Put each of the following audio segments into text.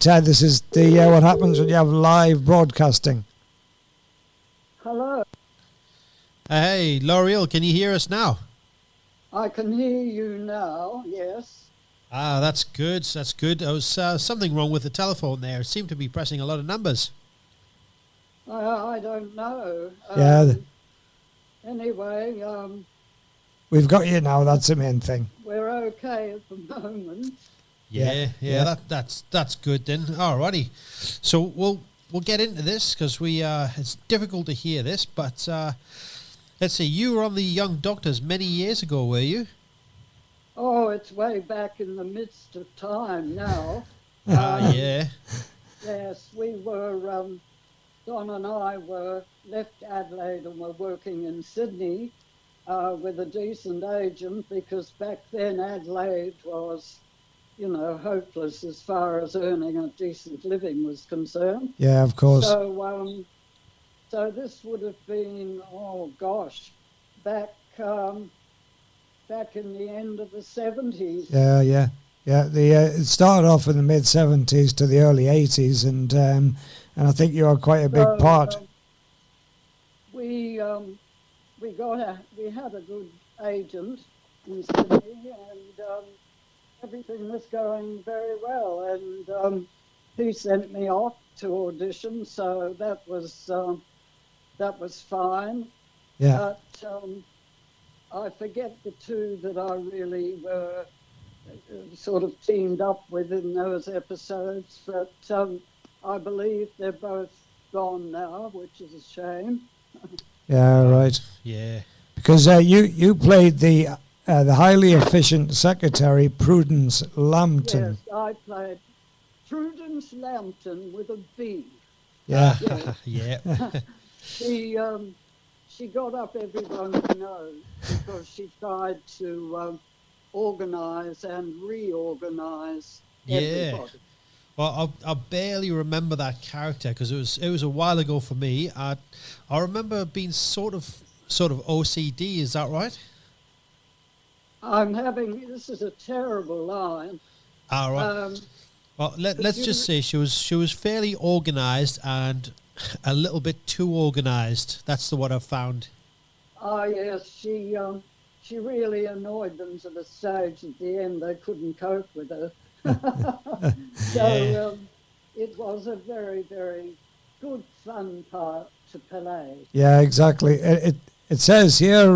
Ted. This is the what happens when you have live broadcasting. Hello. Hey, Lariel, can you hear us now? I can hear you now, yes. Ah, that's good. That's good. There was something wrong with the telephone there. It seemed to be pressing a lot of numbers. I don't know. Yeah. Anyway, We've got you now. That's the main thing. we're okay at the moment. Yeah. That's good then. Alrighty. So we'll get into this because it's difficult to hear this, but let's see. You were on the Young Doctors many years ago, were you? Oh, it's way back in the midst of time now. Yeah. Yes, we were, Don and I left Adelaide and were working in Sydney with a decent agent, because back then Adelaide was, hopeless as far as earning a decent living was concerned. Yeah, of course. So this would have been, back in the end of the 70s. Yeah. It started off in the mid 70s to the early 80s, and I think you are quite a big part. We had a good agent in Sydney, and everything was going very well. And he sent me off to audition, so that was fine. Yeah. But I forget the two that I really were sort of teamed up with in those episodes, but I believe they're both gone now, which is a shame. Yeah, right. Yeah. Because you played the highly efficient secretary, Prudence Lambton. Yes, I played Prudence Lambton with a B. Yeah. Yeah. She got up everyone's nose because she tried to organise and reorganise everybody. Well, I barely remember that character because it was a while ago for me. I remember being sort of OCD. Is that right? This is a terrible line. All right. Well, let's just say she was fairly organised and a little bit too organised. That's what I've found. Oh yes, she really annoyed them to the stage at the end they couldn't cope with her. So it was a very, very good, fun part to play. Yeah, exactly. It says here,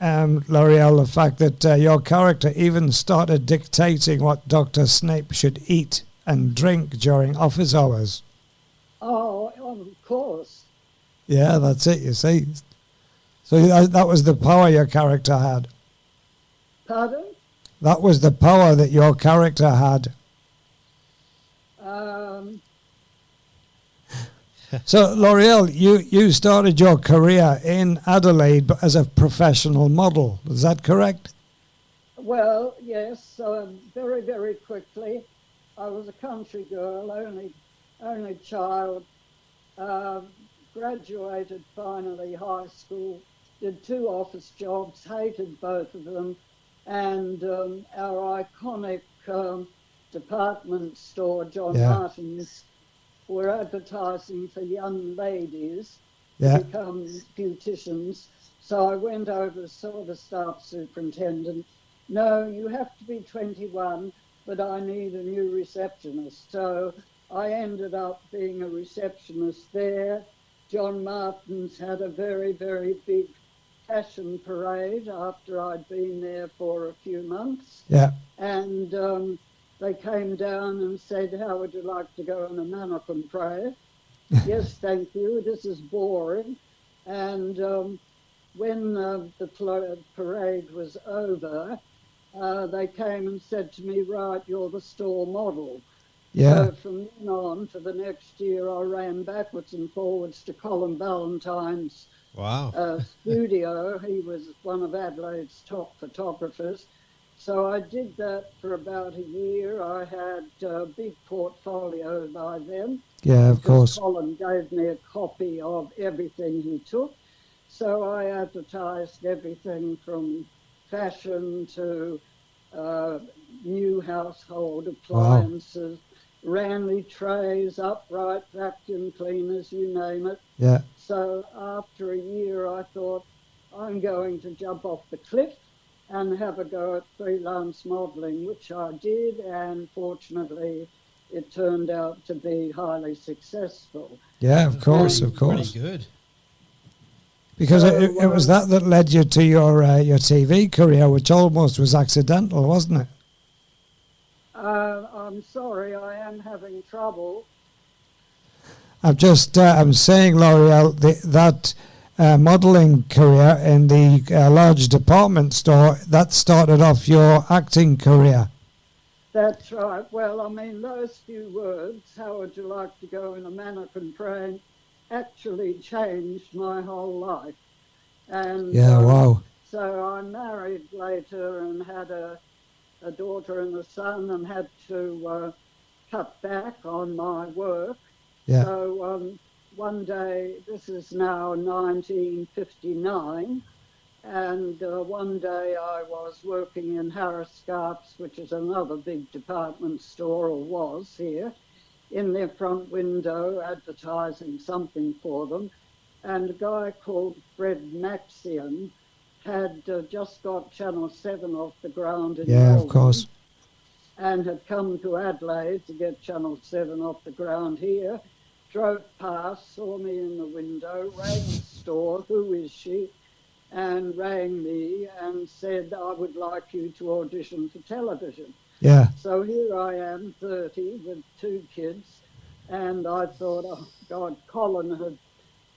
Lariel, the fact that your character even started dictating what Dr. Snape should eat and drink during office hours. Oh, of course. Yeah, that's it, you see. So that was the power your character had. Pardon? That was the power that your character had. So, Lariel, you started your career in Adelaide as a professional model. Is that correct? Well, yes. Very, very quickly. I was a country girl, only child. Graduated finally high school. Did 2 office jobs. Hated both of them. And our iconic department store, John Martin's, were advertising for young ladies to become beauticians. So I went over, saw the staff superintendent. No, you have to be 21, but I need a new receptionist. So I ended up being a receptionist there. John Martin's had a very, very big fashion parade after I'd been there for a few months. Yeah. And they came down and said, how would you like to go on a mannequin parade? Yes, thank you. This is boring. And when the parade was over, they came and said to me, right, you're the store model. Yeah. So from then on, for the next year, I ran backwards and forwards to Colin Valentine's studio. He was one of Adelaide's top photographers. So I did that for about a year. I had a big portfolio by then. Yeah, of course. Colin gave me a copy of everything he took. So I advertised everything from fashion to new household appliances. Ranley trays, upright vacuum cleaners, you name it. Yeah. So after a year, I thought, I'm going to jump off the cliff and have a go at freelance modelling, which I did, and fortunately, it turned out to be highly successful. Yeah, of course, And of course. Pretty good. Because So, it was that led you to your TV career, which almost was accidental, wasn't it? I'm sorry, I am having trouble. I'm saying, L'Oreal, that modelling career in the large department store, that started off your acting career. That's right. Well, I mean, those few words, how would you like to go in a mannequin frame, actually changed my whole life. And Yeah, wow. so I married later and had a daughter and a son, and had to cut back on my work. Yeah. So one day, this is now 1959, and one day I was working in Harris Scarps, which is another big department store, or was here, in their front window advertising something for them. And a guy called Fred Maxion had just got Channel 7 off the ground in Yeah, Melbourne, of course. and had come to Adelaide to get Channel 7 off the ground here, drove past, saw me in the window, rang the store, who is she, and rang me and said, I would like you to audition for television. Yeah. So here I am, 30, with 2 kids, and I thought, oh God,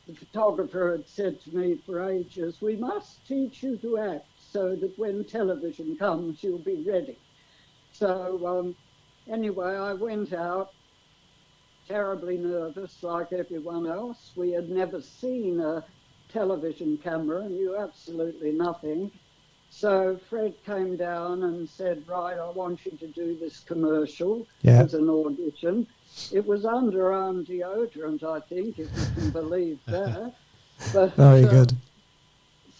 the photographer had said to me for ages, we must teach you to act so that when television comes, you'll be ready. So anyway, I went out, terribly nervous like everyone else. We had never seen a television camera, knew absolutely nothing. So Fred came down and said, right, I want you to do this commercial as an audition. It was underarm deodorant, I think, if you can believe that. But, Very good.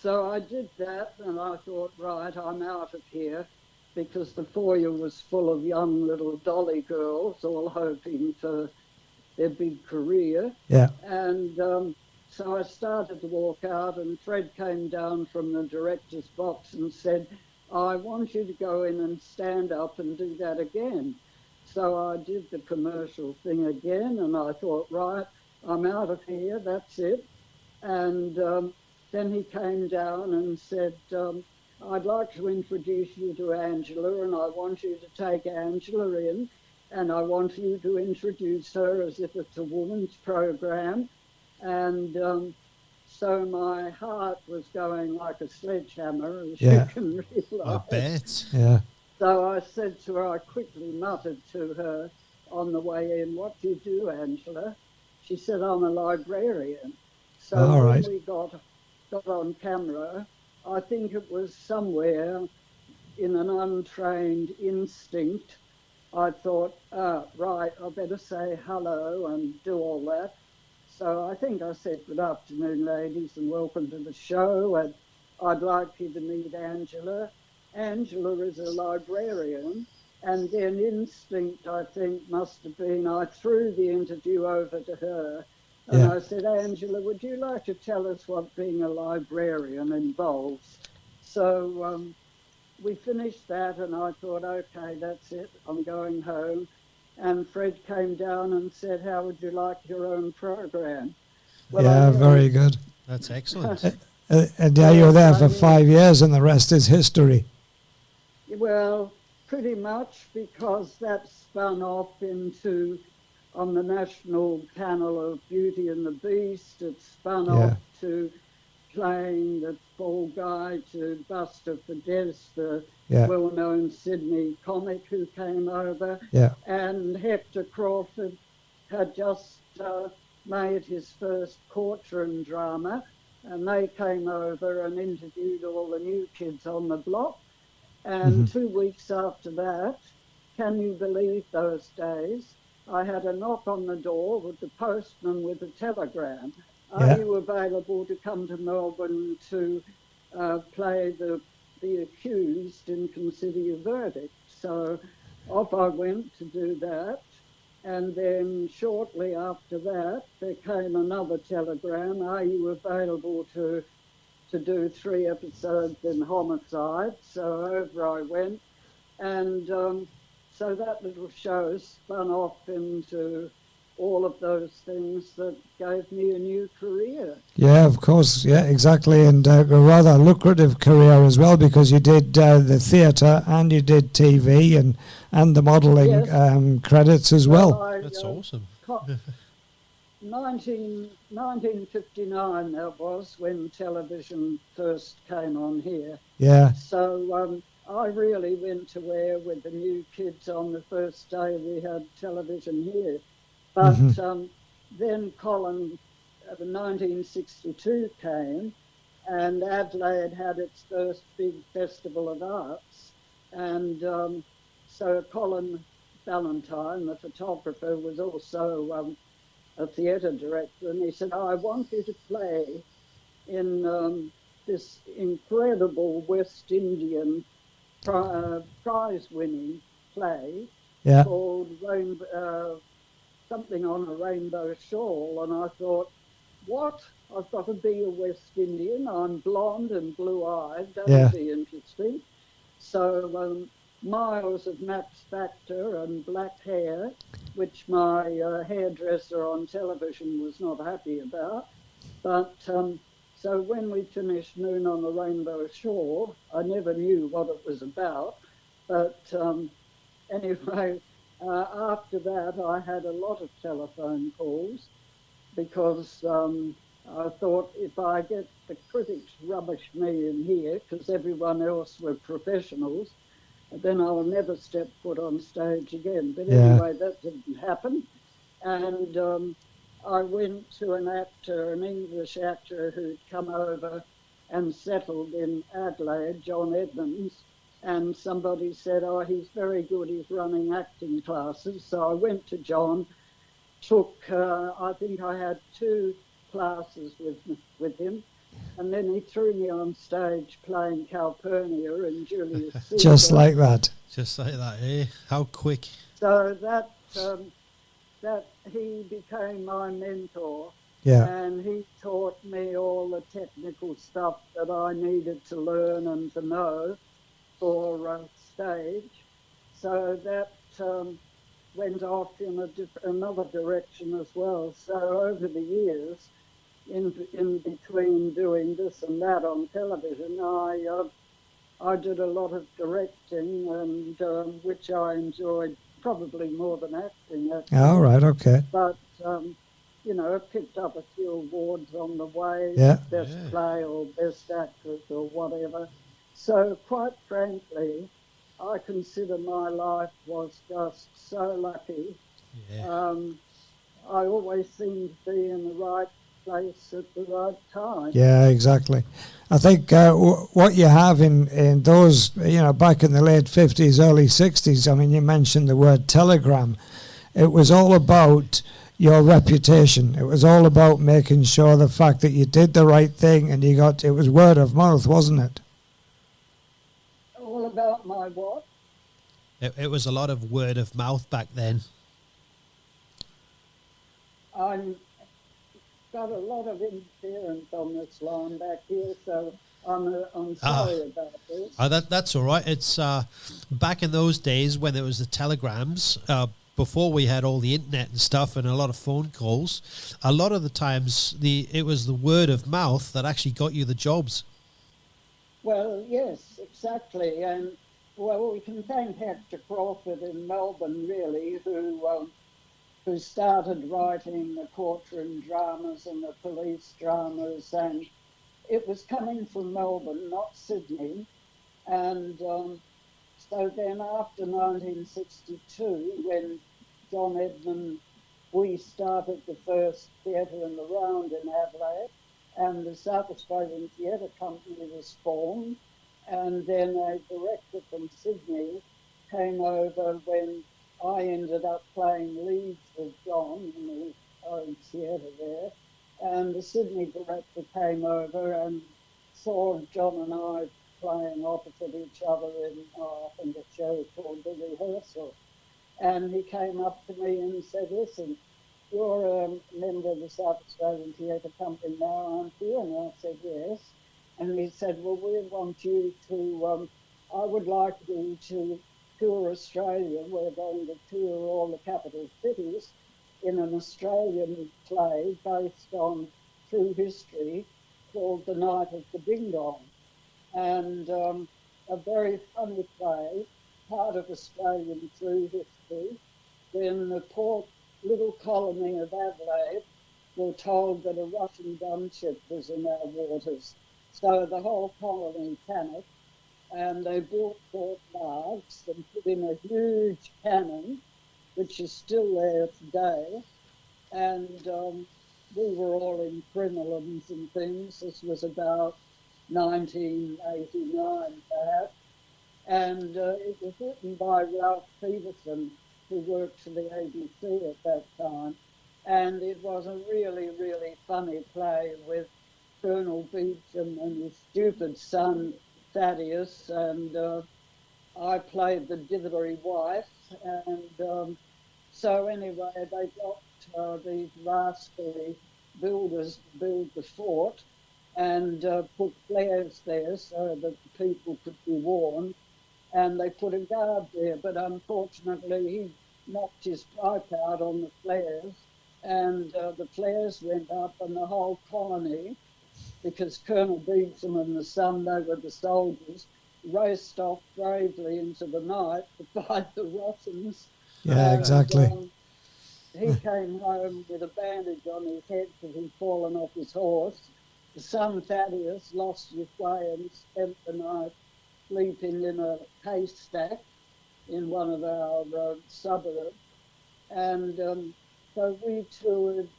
So I did that, and I thought, right, I'm out of here, because the foyer was full of young little dolly girls, all hoping for their big career. Yeah. And so I started to walk out, and Fred came down from the director's box and said, I want you to go in and stand up and do that again. So I did the commercial thing again, and I thought, right, I'm out of here, that's it. And then he came down and said, I'd like to introduce you to Angela, and I want you to take Angela in, and I want you to introduce her as if it's a woman's program. And so my heart was going like a sledgehammer, as you can realise. I bet. Yeah. So I said to her, I quickly muttered to her on the way in, what do you do, Angela? She said, I'm a librarian. So when we got on camera, I think it was somewhere in an untrained instinct, I thought, right, I better say hello and do all that. So I think I said, good afternoon, ladies, and welcome to the show, and I'd like you to meet Angela. Angela is a librarian, and then instinct, I think, must have been, I threw the interview over to her, and I said, Angela, would you like to tell us what being a librarian involves? So we finished that, and I thought, okay, that's it, I'm going home. And Fred came down and said, how would you like your own program? Well, very good. That's excellent. And you were there for 5 years, and the rest is history. Well, pretty much, because that spun off into, on the national panel of Beauty and the Beast, it spun off to playing the fall guy to Buster Fidesz, the well-known Sydney comic who came over. And Hector Crawford had just made his first courtroom drama, and they came over and interviewed all the new kids on the block. And 2 weeks after that, can you believe those days, I had a knock on the door with the postman with a telegram. Are you available to come to Melbourne to play the accused and consider your verdict? So off I went to do that. And then shortly after that, there came another telegram, are you available to do 3 episodes in Homicide? So over I went. And so that little show spun off into all of those things that gave me a new career. Yeah, of course. Yeah, exactly. And a rather lucrative career as well, because you did the theatre and you did TV and the modelling Yes. credits as well. That's awesome. 1959 that was when television first came on here. Yeah. So I really went to air with the new kids on the first day we had television here. But then Colin, 1962 came, and Adelaide had its first big festival of arts. And so Colin Ballantyne, the photographer, was also a theatre director, and he said, I want you to play in this incredible West Indian prize-winning play called something on a rainbow shawl. And I thought, what? I've got to be a West Indian. I'm blonde and blue-eyed. That'll be interesting. So miles of Max Factor and black hair, which my hairdresser on television was not happy about. But so when we finished Noon on the Rainbow Shore, I never knew what it was about. But anyway, after that, I had a lot of telephone calls because I thought if I get the critics rubbish me in here, because everyone else were professionals, then I'll never step foot on stage again. But anyway, that didn't happen. And I went to an actor, an English actor who'd come over and settled in Adelaide, John Edmonds, and somebody said, oh, he's very good, he's running acting classes. So I went to John, took, I think I had 2 classes with him, and then he threw me on stage playing Calpurnia and Julius Caesar. Just like that. Just like that, eh? How quick. So that he became my mentor. Yeah. And he taught me all the technical stuff that I needed to learn and to know for stage. So that went off in another direction as well. So over the years, in between doing this and that on television, I did a lot of directing, and which I enjoyed probably more than acting. Actually. All right, okay. But you know, picked up a few awards on the way, best play or best actress or whatever. So quite frankly, I consider my life was just so lucky. Yeah. I always seem to be in the right place at the right time. Yeah, exactly. I think what you have in those, you know, back in the late 50s, early 60s, I mean, you mentioned the word telegram. It was all about your reputation. It was all about making sure the fact that you did the right thing and it was word of mouth, wasn't it? All about my what? It was a lot of word of mouth back then. I'm got a lot of interference on this line back here, so I'm sorry about this. That's all right. It's back in those days when there was the telegrams, before we had all the internet and stuff and a lot of phone calls, a lot of the times it was the word of mouth that actually got you the jobs. Well, yes, exactly. And, well, we can thank Hector Crawford in Melbourne, really, who started writing the courtroom dramas and the police dramas, and it was coming from Melbourne, not Sydney. And so then after 1962, when John Edmund, we started the first theatre in the round in Adelaide, and the South Australian Theatre Company was formed, and then a director from Sydney came over when I ended up playing leads with John in the own theatre there, and the Sydney director came over and saw John and I playing opposite each other in, I think, a show called The Rehearsal. And he came up to me and said, listen, you're a member of the South Australian Theatre Company now, aren't you? And I said, yes. And he said, well, we want you to, I would like you to tour Australia. We're going to tour all the capital cities in an Australian play based on true history called The Night of the Ding Dong. And a very funny play, part of Australian true history, when the poor little colony of Adelaide were told that a Russian gunship was in our waters. So the whole colony panicked, and they built Fort Marks and put in a huge cannon, which is still there today. And we were all in crinolines and things. This was about 1989, perhaps. And it was written by Ralph Peterson, who worked for the ABC at that time. And it was a really, really funny play with Colonel Beecham and his stupid son, Thaddeus. And I played the dithery wife. And so anyway, they got these rascally builders to build the fort and put flares there so that the people could be warned. And they put a guard there, but unfortunately he knocked his pipe out on the flares, and the flares went up, and the whole colony, because Colonel Beecham and the son, they were the soldiers, raced off bravely into the night to fight the Russians. Yeah, exactly. He came home with a bandage on his head because he'd fallen off his horse. The son, Thaddeus, lost his way and spent the night sleeping in a haystack in one of our suburbs. And so we toured,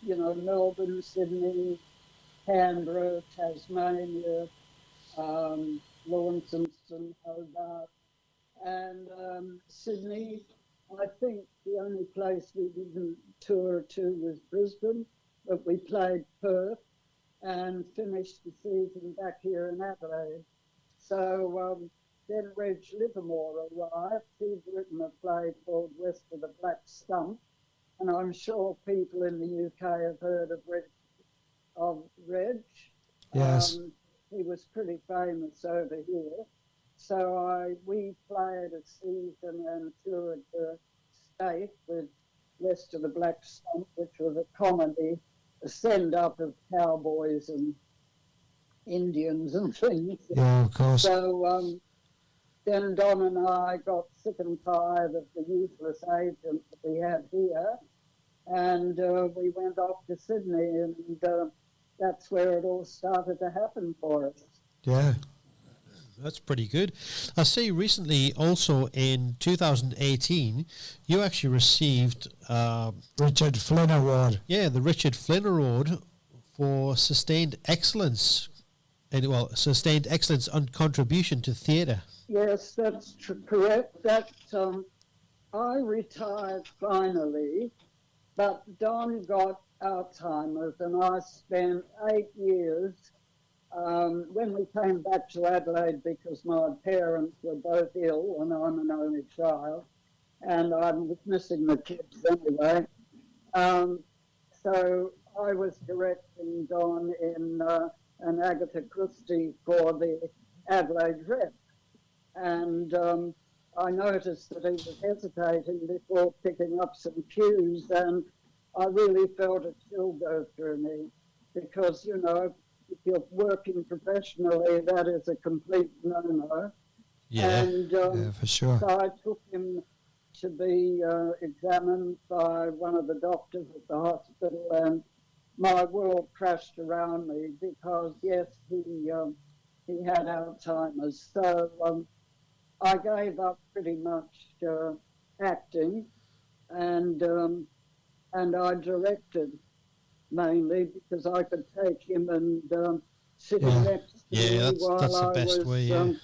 Melbourne, Sydney, Canberra, Tasmania, Launceston, Hobart, and Sydney. I think the only place we didn't tour to was Brisbane, but we played Perth and finished the season back here in Adelaide. So then Reg Livermore arrived. He'd written a play called West of the Black Stump, and I'm sure people in the UK have heard of Reg. Yes. He was pretty famous over here. So we played a season and toured the state with West of the Black Stump, which was a comedy, a send-up of cowboys and Indians and things. Yeah, of course. So then Don and I got sick and tired of the useless agent that we had here, and we went off to Sydney, and that's where it all started to happen for us. Yeah. That's pretty good. I see recently also in 2018, you actually received... Richard Flynn Award. Yeah, the Richard Flynn Award for sustained excellence. Sustained excellence on contribution to theatre. Yes, that's correct. That I retired finally, but Don got Alzheimer's, and I spent 8 years when we came back to Adelaide, because my parents were both ill and I'm an only child, and I was missing the kids anyway. So I was directing Don in an Agatha Christie for the Adelaide Rep. And I noticed that he was hesitating before picking up some cues, and I really felt a chill go through me because, if you're working professionally, that is a complete no-no. Yeah, and, yeah, for sure. So I took him to be examined by one of the doctors at the hospital, and my world crashed around me because, yes, he had Alzheimer's. So I gave up pretty much acting, and I directed mainly because I could take him and sit next to me while that's the I best was, way,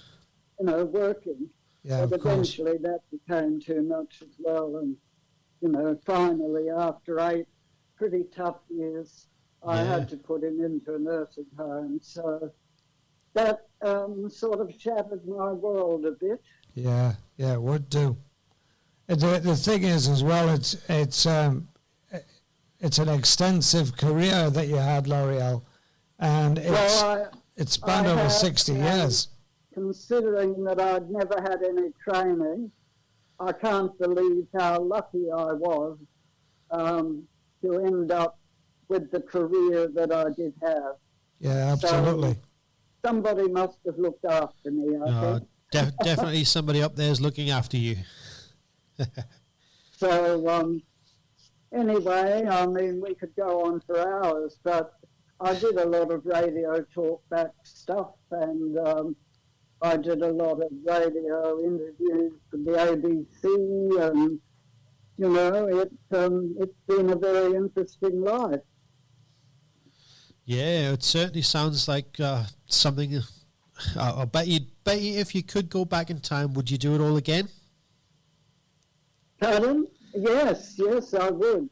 working. Yeah, but of course. eventually that became too much as well, and finally, after 8 pretty tough years, I had to put him into a nursing home. So that sort of shattered my world a bit. Yeah, it would do. The thing is, as well, it's an extensive career that you had, Lariel, and it's spanned over 60 years. Considering that I'd never had any training, I can't believe how lucky I was to end up with the career that I did have. Yeah, absolutely. So somebody must have looked after me, I think. Definitely somebody up there is looking after you. So, anyway, I mean, we could go on for hours, but I did a lot of radio talkback stuff, and I did a lot of radio interviews for the ABC, and, you know, it's been a very interesting life. Yeah, it certainly sounds like something. I bet you if you could go back in time, would you do it all again? Pardon? Yes, I would.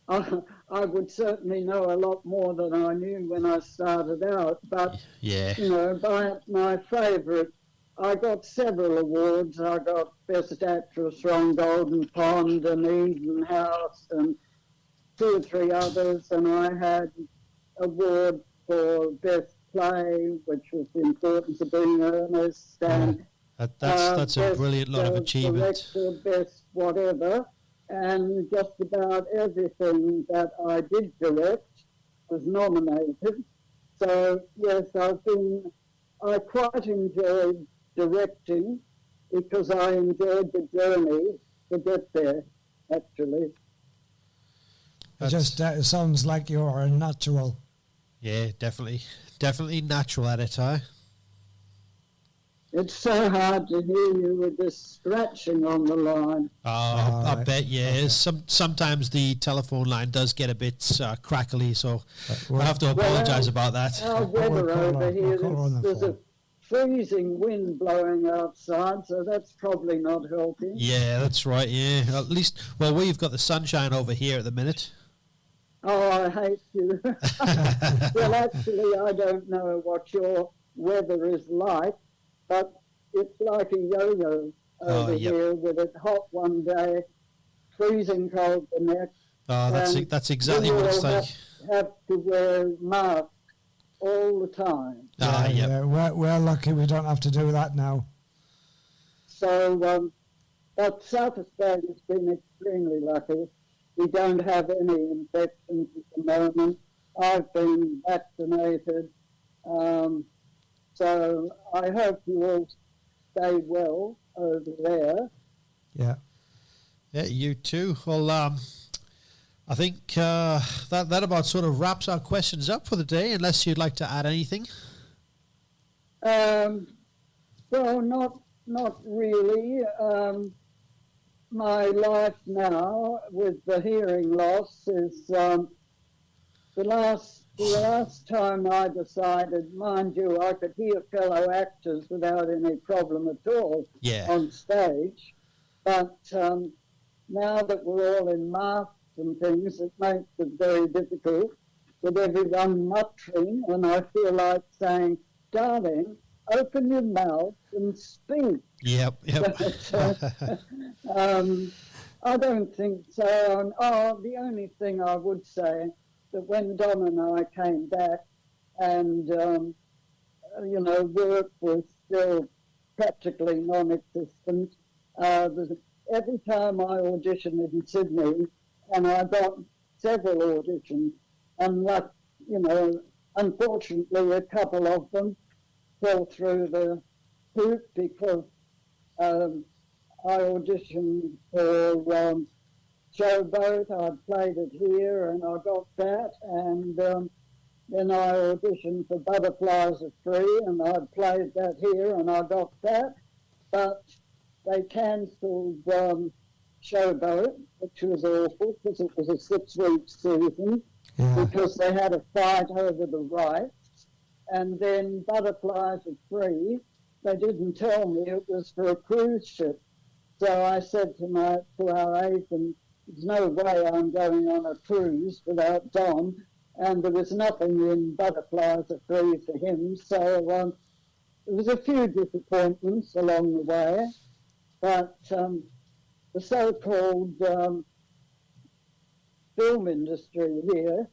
I would certainly know a lot more than I knew when I started out. But, yeah, you know, by my favourite, I got several awards. I got Best Actress from Golden Pond and Eden House and 2 or 3 others. And I had award for Best Play, which was the importance of being earnest. And that's a brilliant lot of achievement. Director, best whatever. And just about everything that I did direct was nominated. So, yes, I quite enjoyed directing because I enjoyed the journey to get there, actually. It just sounds like you're a natural. Yeah, definitely natural at it, huh? It's so hard to hear you with this scratching on the line. Oh, I bet, yeah. Okay. Sometimes the telephone line does get a bit crackly, so I have to apologise about that. Our weather over here, there's a freezing wind blowing outside, so that's probably not helping. Yeah, that's right, yeah. At least, well, we've got the sunshine over here at the minute. Oh, I hate you. Well, actually, I don't know what your weather is like, but it's like a yo-yo over here, with it hot one day, freezing cold the next. Oh, that's exactly what it's like. Have to wear masks all the time. Yeah, we're lucky we don't have to do that now. So, but South Australia's been extremely lucky. We don't have any infections at the moment. I've been vaccinated. So I hope you all stay well over there. Yeah. Yeah, you too. Well, I think that about sort of wraps our questions up for the day, unless you'd like to add anything. Well, not really. My life now with the hearing loss is the last time I decided, mind you, I could hear fellow actors without any problem at all on stage. But now that we're all in masks and things, it makes it very difficult with everyone muttering, and I feel like saying, darling, open your mouth and speak. Yep. But, I don't think so. The only thing I would say, that when Don and I came back and, work was still practically non-existent, every time I auditioned in Sydney, and I got several auditions, and unfortunately a couple of them fell through the hoop because I auditioned for Showboat. I played it here and I got that, and then I auditioned for Butterflies Are Free and I played that here and I got that, but they cancelled Showboat, which was awful because it was a 6-week season, because they had a fight over the rights. And then Butterflies Are Free, they didn't tell me it was for a cruise ship. So I said to our agent, there's no way I'm going on a cruise without Don, and there was nothing in Butterflies Are Free for him. So there was a few disappointments along the way, but the so-called film industry here,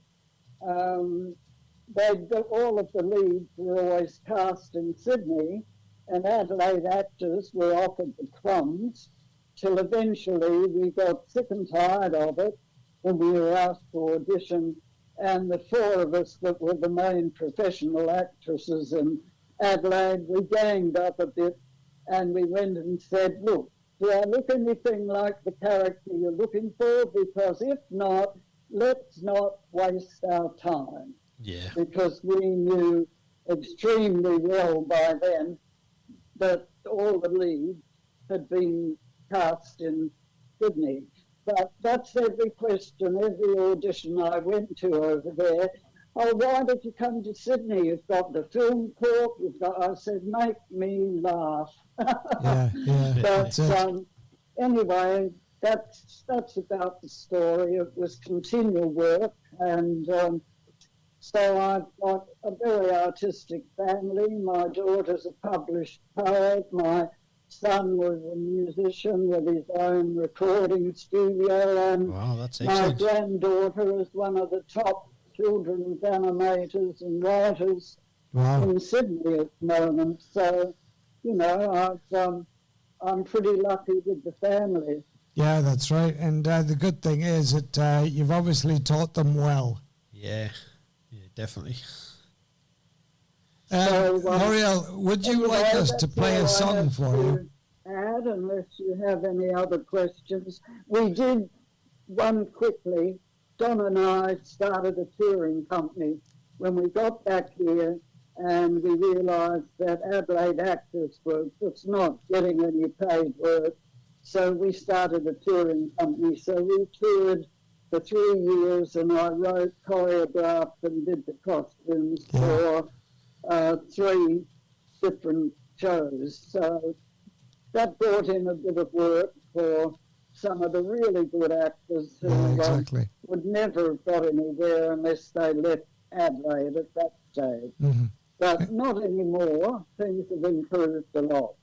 all of the leads were always cast in Sydney, and Adelaide actors were offered the crumbs, till eventually we got sick and tired of it when we were asked to audition, and the four of us that were the main professional actresses in Adelaide, we ganged up a bit, and we went and said, look, do I look anything like the character you're looking for? Because if not, let's not waste our time. Yeah. Because we knew extremely well by then that all the leads had been cast in Sydney. But that's every question, every audition I went to over there. Oh, why did you come to Sydney? You've got the film corp. I said, make me laugh. Yeah. But anyway, that's about the story. It was continual work, and so I've got a very artistic family. My daughter's a published poet. My son was a musician with his own recording studio, and wow, that's my excellent. granddaughter is one of the top children's animators and writers Wow. in Sydney at the moment. So, you know, I'm pretty lucky with the family. Yeah, that's right. And the good thing is that you've obviously taught them well. Yeah, definitely. Lariel, would you like us to play a song for you? Add, unless you have any other questions. We did one quickly. Don and I started a touring company when we got back here, and we realised that Adelaide actors were just not getting any paid work. So we started a touring company. So we toured for 3 years, and I wrote, choreographed, and did the costumes for 3 different shows. So that brought in a bit of work for some of the really good actors who would never have got anywhere unless they left Adelaide at that stage. Mm-hmm. But not anymore. Things have improved a lot.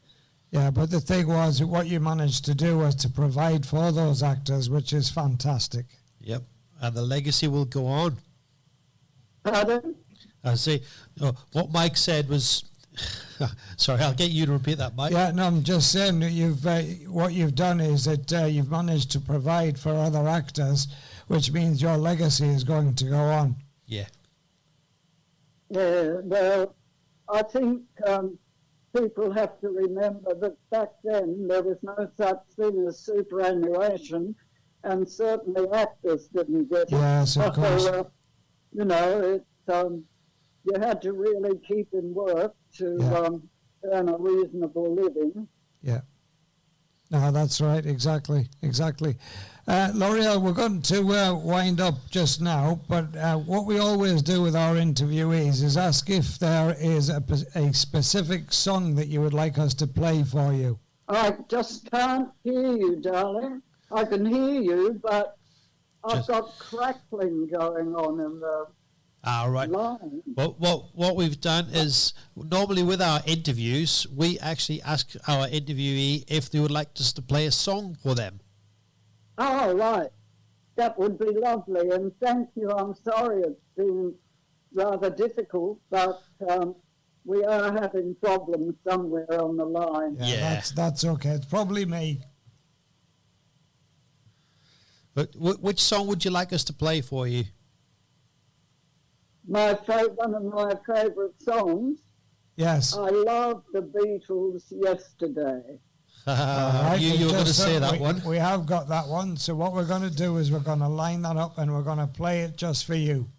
Yeah, but the thing was, what you managed to do was to provide for those actors, which is fantastic. Yep, and the legacy will go on. Pardon? I see. What Mike said was, sorry, I'll get you to repeat that, Mike. Yeah, no, I'm just saying that what you've done is that you've managed to provide for other actors, which means your legacy is going to go on. Yeah. Yeah, well, I think people have to remember that back then there was no such thing as superannuation, and certainly actors didn't get it. Yes, of course. So, you know, you had to really keep in work to earn a reasonable living. Yeah. No, that's right. Exactly. Lariel, we're going to wind up just now, but what we always do with our interviewees is ask if there is a specific song that you would like us to play for you. I just can't hear you, darling. I can hear you, but I've got crackling going on in the right. line. Well, what we've done is, normally with our interviews, we actually ask our interviewee if they would like us to play a song for them. Oh, right. That would be lovely, and thank you. I'm sorry it's been rather difficult, but we are having problems somewhere on the line. Yeah. That's okay. It's probably me. But which song would you like us to play for you? One of my favourite songs. Yes. I love the Beatles' Yesterday. Right, you were going to say that one. We have got that one. So what we're going to do is we're going to line that up and we're going to play it just for you.